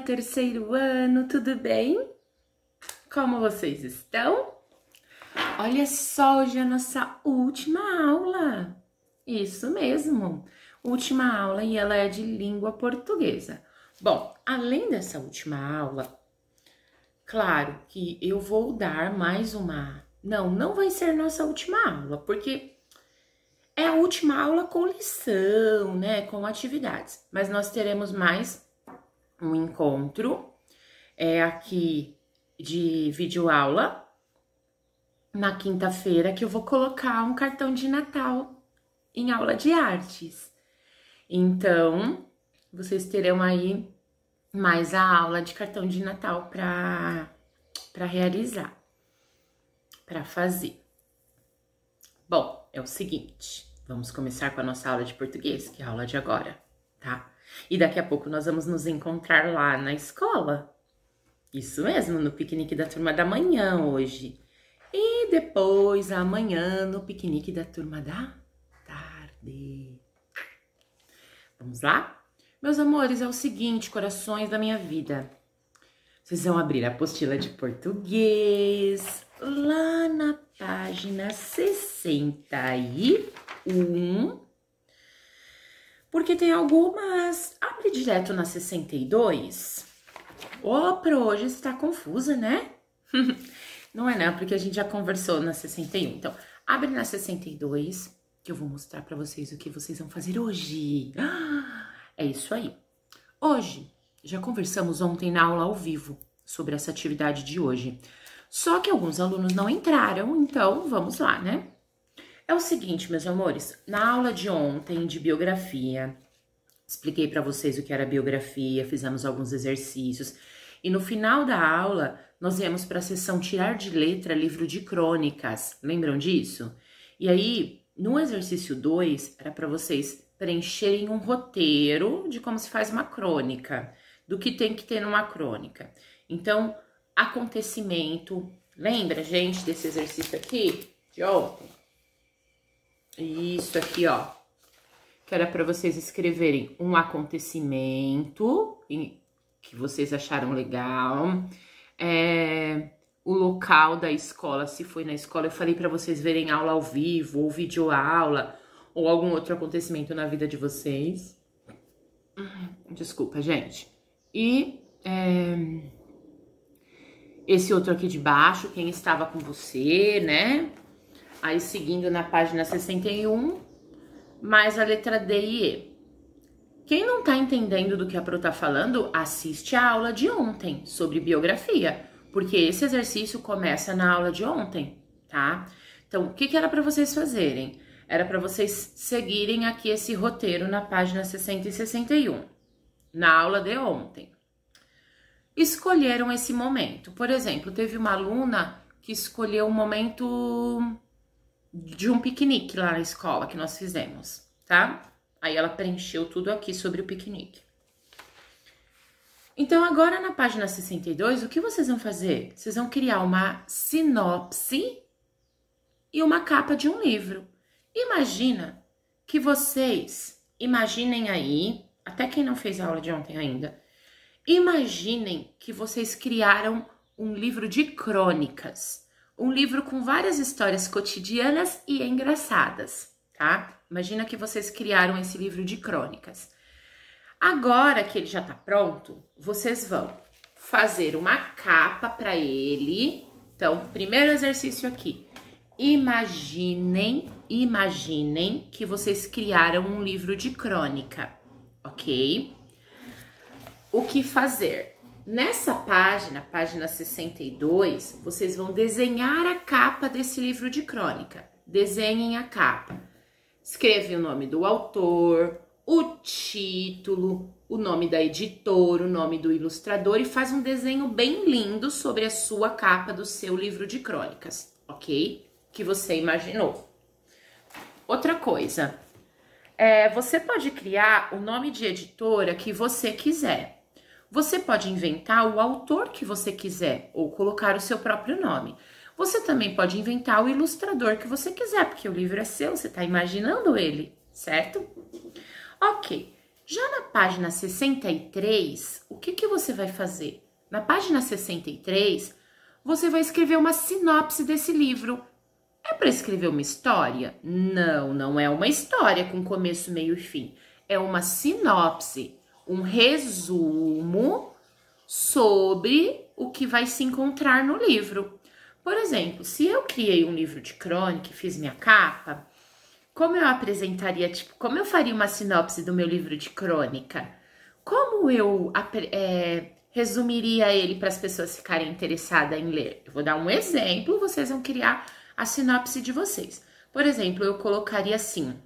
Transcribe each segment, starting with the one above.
terceiro ano, tudo bem? Como vocês estão? Olha só, hoje é a nossa última aula. Isso mesmo, última aula e ela é de língua portuguesa. Bom, além dessa última aula, claro que eu vou dar mais uma... Não vai ser nossa última aula, porque é a última aula com lição, né? Com atividades. Mas nós teremos mais um encontro aqui de videoaula na quinta-feira, que eu vou colocar um cartão de Natal em aula de artes. Então, vocês terão aí mais a aula de cartão de Natal para realizar, para fazer. Bom, é o seguinte, vamos começar com a nossa aula de português, que é a aula de agora, tá? E daqui a pouco nós vamos nos encontrar lá na escola. Isso mesmo, no piquenique da turma da manhã hoje. E depois, amanhã, no piquenique da turma da tarde. Vamos lá? Meus amores, é o seguinte, corações da minha vida. Vocês vão abrir a apostila de português lá na página 61, porque tem algumas... Abre direto na 62. Ô, pro, hoje você tá confusa, né? Não é não, porque a gente já conversou na 61. Então, abre na 62, que eu vou mostrar pra vocês o que vocês vão fazer hoje. É isso aí. Hoje, já conversamos ontem na aula ao vivo sobre essa atividade de hoje. Só que alguns alunos não entraram, então vamos lá, né? É o seguinte, meus amores, na aula de ontem de biografia, expliquei pra vocês o que era biografia, fizemos alguns exercícios. E no final da aula, nós viemos para a sessão tirar de letra livro de crônicas. Lembram disso? E aí, no exercício 2, era para vocês preencherem um roteiro de como se faz uma crônica, do que tem que ter numa crônica. Então, acontecimento. Lembra, gente, desse exercício aqui de ontem? Isso aqui, ó. Que era para vocês escreverem um acontecimento que vocês acharam legal, o local da escola, se foi na escola, eu falei para vocês verem aula ao vivo, ou videoaula, ou algum outro acontecimento na vida de vocês. Desculpa, gente. E esse outro aqui de baixo, quem estava com você, né? Aí seguindo na página 61, mais a letra D e E. Quem não tá entendendo do que a Pro tá falando, assiste a aula de ontem sobre biografia, porque esse exercício começa na aula de ontem, tá? Então, o que era para vocês fazerem? Era para vocês seguirem aqui esse roteiro na página 60 e 61, na aula de ontem. Escolheram esse momento. Por exemplo, teve uma aluna que escolheu um momento de um piquenique lá na escola que nós fizemos, tá? Aí ela preencheu tudo aqui sobre o piquenique. Então, agora na página 62, o que vocês vão fazer? Vocês vão criar uma sinopse e uma capa de um livro. Imagina que vocês, imaginem aí, até quem não fez a aula de ontem ainda, imaginem que vocês criaram um livro de crônicas. Um livro com várias histórias cotidianas e engraçadas, tá? Imagina que vocês criaram esse livro de crônicas. Agora que ele já tá pronto, vocês vão fazer uma capa para ele. Então, primeiro exercício aqui. Imaginem que vocês criaram um livro de crônica, ok? O que fazer? Nessa página, página 62, vocês vão desenhar a capa desse livro de crônica. Desenhem a capa. Escreve o nome do autor, o título, o nome da editora, o nome do ilustrador e faz um desenho bem lindo sobre a sua capa do seu livro de crônicas, ok? Que você imaginou. Outra coisa, você pode criar o nome de editora que você quiser. Você pode inventar o autor que você quiser ou colocar o seu próprio nome. Você também pode inventar o ilustrador que você quiser, porque o livro é seu, você está imaginando ele, certo? Ok, Já na página 63, o que você vai fazer? Na página 63, você vai escrever uma sinopse desse livro. É para escrever uma história? Não, não é uma história com começo, meio e fim. É uma sinopse, um resumo sobre o que vai se encontrar no livro. Por exemplo, se eu criei um livro de crônica e fiz minha capa, como eu apresentaria, como eu faria uma sinopse do meu livro de crônica? Como eu resumiria ele para as pessoas ficarem interessadas em ler? Eu vou dar um exemplo, vocês vão criar a sinopse de vocês. Por exemplo, eu colocaria assim: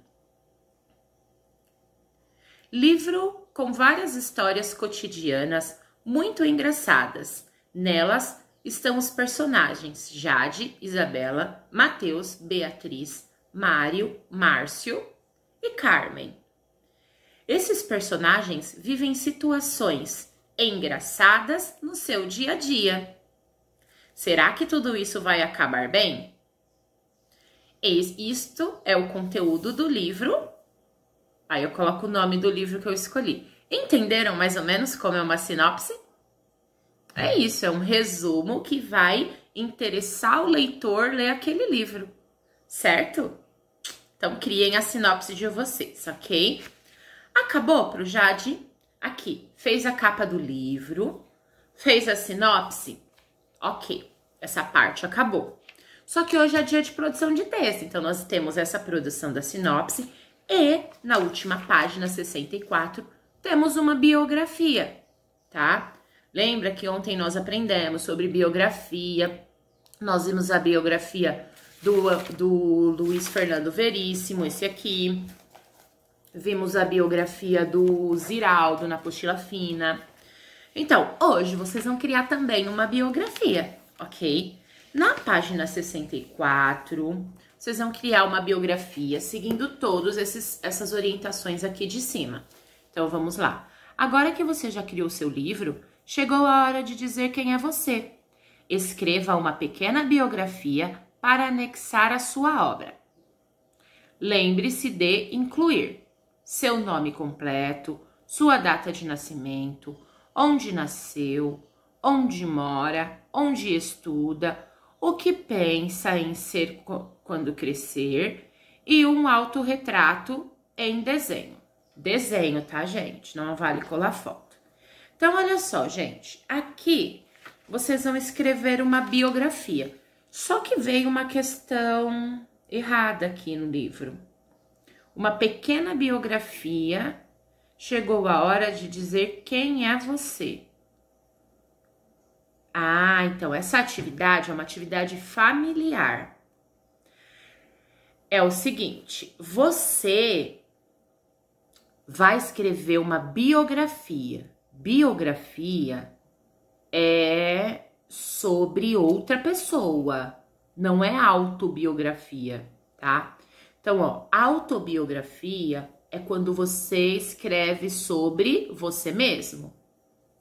livro com várias histórias cotidianas muito engraçadas. Nelas estão os personagens Jade, Isabela, Mateus, Beatriz, Mário, Márcio e Carmen. Esses personagens vivem situações engraçadas no seu dia a dia. Será que tudo isso vai acabar bem? Isto é o conteúdo do livro. Aí eu coloco o nome do livro que eu escolhi. Entenderam mais ou menos como é uma sinopse? É isso, é um resumo que vai interessar o leitor ler aquele livro, certo? Então, criem a sinopse de vocês, ok? Acabou pro Jade? Aqui, fez a capa do livro, fez a sinopse? Ok, essa parte acabou. Só que hoje é dia de produção de texto, então nós temos essa produção da sinopse e na última página 64 temos uma biografia, tá? Lembra que ontem nós aprendemos sobre biografia, nós vimos a biografia do Luiz Fernando Veríssimo, esse aqui. Vimos a biografia do Ziraldo na Apostila Fina. Então, hoje vocês vão criar também uma biografia, ok? Na página 64, vocês vão criar uma biografia seguindo todas essas orientações aqui de cima. Então, vamos lá. Agora que você já criou seu livro, chegou a hora de dizer quem é você. Escreva uma pequena biografia para anexar a sua obra. Lembre-se de incluir seu nome completo, sua data de nascimento, onde nasceu, onde mora, onde estuda, o que pensa em ser quando crescer e um autorretrato em desenho. Desenho, tá, gente? Não vale colar foto. Então, olha só, gente. Aqui, vocês vão escrever uma biografia. Só que veio uma questão errada aqui no livro. Uma pequena biografia, chegou a hora de dizer quem é você. Ah, então essa atividade é uma atividade familiar. É o seguinte, você vai escrever uma biografia. Biografia é sobre outra pessoa, não é autobiografia, tá? Então, ó, autobiografia é quando você escreve sobre você mesmo.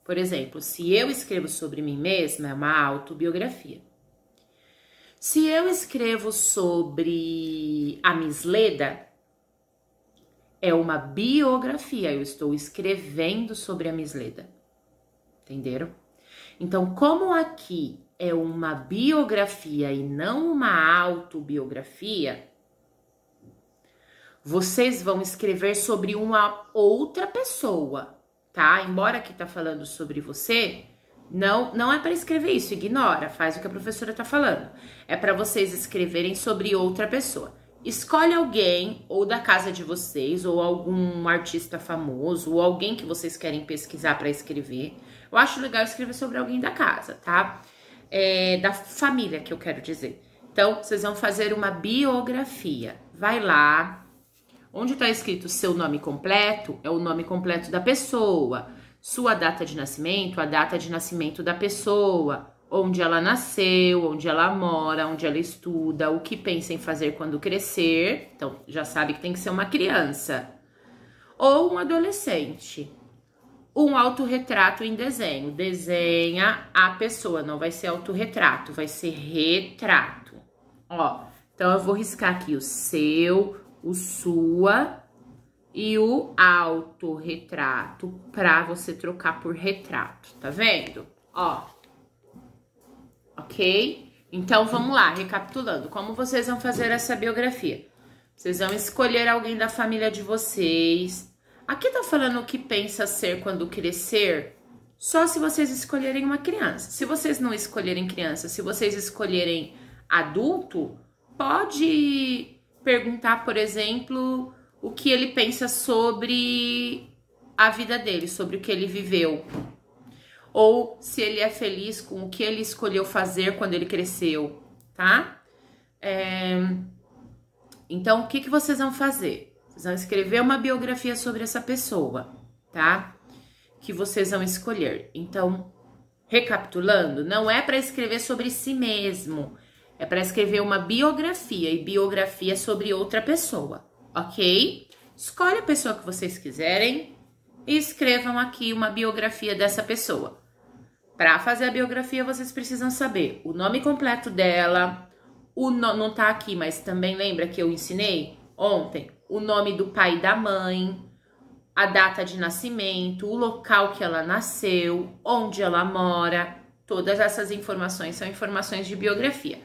Por exemplo, se eu escrevo sobre mim mesma, é uma autobiografia. Se eu escrevo sobre a Miss Leda, é uma biografia. Eu estou escrevendo sobre a Miss Leda. Entenderam? Então, como aqui é uma biografia e não uma autobiografia, vocês vão escrever sobre uma outra pessoa, tá? Embora aqui tá falando sobre você, não é para escrever isso, ignora, faz o que a professora tá falando. É para vocês escreverem sobre outra pessoa. Escolhe alguém, ou da casa de vocês, ou algum artista famoso, ou alguém que vocês querem pesquisar para escrever. Eu acho legal escrever sobre alguém da casa, tá? Da família, que eu quero dizer. Então, vocês vão fazer uma biografia. Vai lá. Onde está escrito seu nome completo, é o nome completo da pessoa. Sua data de nascimento, a data de nascimento da pessoa. Onde ela nasceu, onde ela mora, onde ela estuda, o que pensa em fazer quando crescer. Então, já sabe que tem que ser uma criança. Ou um adolescente. Um autorretrato em desenho. Desenha a pessoa, não vai ser autorretrato, vai ser retrato. Ó, então eu vou riscar aqui o seu, o sua, e o autorretrato para você trocar por retrato, tá vendo? Ó, ok? Então, vamos lá, recapitulando. Como vocês vão fazer essa biografia? Vocês vão escolher alguém da família de vocês. Aqui tá falando o que pensa ser quando crescer, só se vocês escolherem uma criança. Se vocês não escolherem criança, se vocês escolherem adulto, pode perguntar, por exemplo, o que ele pensa sobre a vida dele, sobre o que ele viveu. Ou se ele é feliz com o que ele escolheu fazer quando ele cresceu, tá? Então, o que vocês vão fazer? Vocês vão escrever uma biografia sobre essa pessoa, tá? Que vocês vão escolher. Então, recapitulando, não é para escrever sobre si mesmo, é para escrever uma biografia, e biografia sobre outra pessoa, ok? Escolhe a pessoa que vocês quiserem e escrevam aqui uma biografia dessa pessoa. Para fazer a biografia, vocês precisam saber o nome completo dela, não tá aqui, mas também lembra que eu ensinei ontem, o nome do pai e da mãe, a data de nascimento, o local que ela nasceu, onde ela mora, todas essas informações são informações de biografia.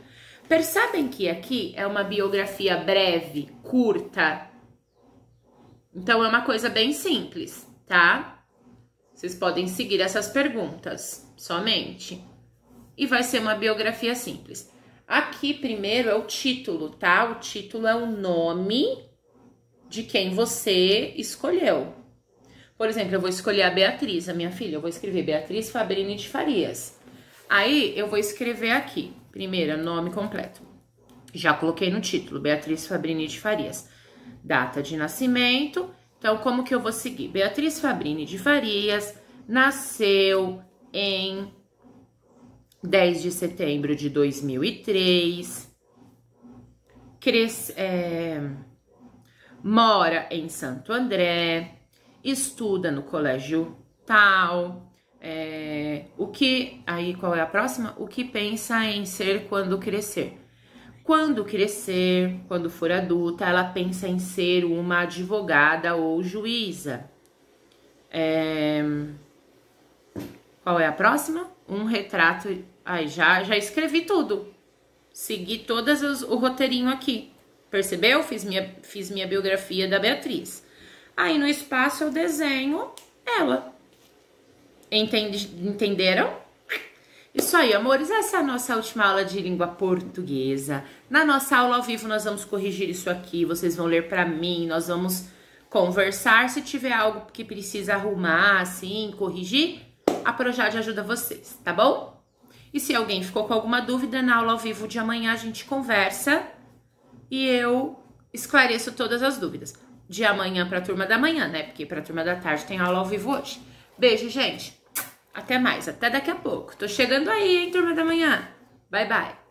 Percebem que aqui é uma biografia breve, curta, então é uma coisa bem simples, tá? Vocês podem seguir essas perguntas somente. E vai ser uma biografia simples. Aqui primeiro é o título, tá? O título é o nome de quem você escolheu. Por exemplo, eu vou escolher a Beatriz, a minha filha. Eu vou escrever Beatriz Fabrini de Farias. Aí, eu vou escrever aqui, primeiro, nome completo. Já coloquei no título, Beatriz Fabrini de Farias. Data de nascimento. Então, como que eu vou seguir? Beatriz Fabrini de Farias nasceu em 10 de setembro de 2003. Mora em Santo André. Estuda no colégio tal. Qual é a próxima? O que pensa em ser quando crescer? Quando crescer, quando for adulta, ela pensa em ser uma advogada ou juíza. Qual é a próxima? Um retrato. Ai, já escrevi tudo. Segui o roteirinho aqui. Percebeu? Fiz minha biografia da Beatriz. Aí no espaço eu desenho ela. Entenderam? Isso aí, amores, essa é a nossa última aula de língua portuguesa. Na nossa aula ao vivo nós vamos corrigir isso aqui, vocês vão ler pra mim, nós vamos conversar. Se tiver algo que precisa arrumar, assim, corrigir, a Projade ajuda vocês, tá bom? E se alguém ficou com alguma dúvida, na aula ao vivo de amanhã a gente conversa e eu esclareço todas as dúvidas. De amanhã pra turma da manhã, né? Porque pra turma da tarde tem aula ao vivo hoje. Beijo, gente! Até mais, até daqui a pouco. Tô chegando aí, hein, turma da manhã. Bye, bye.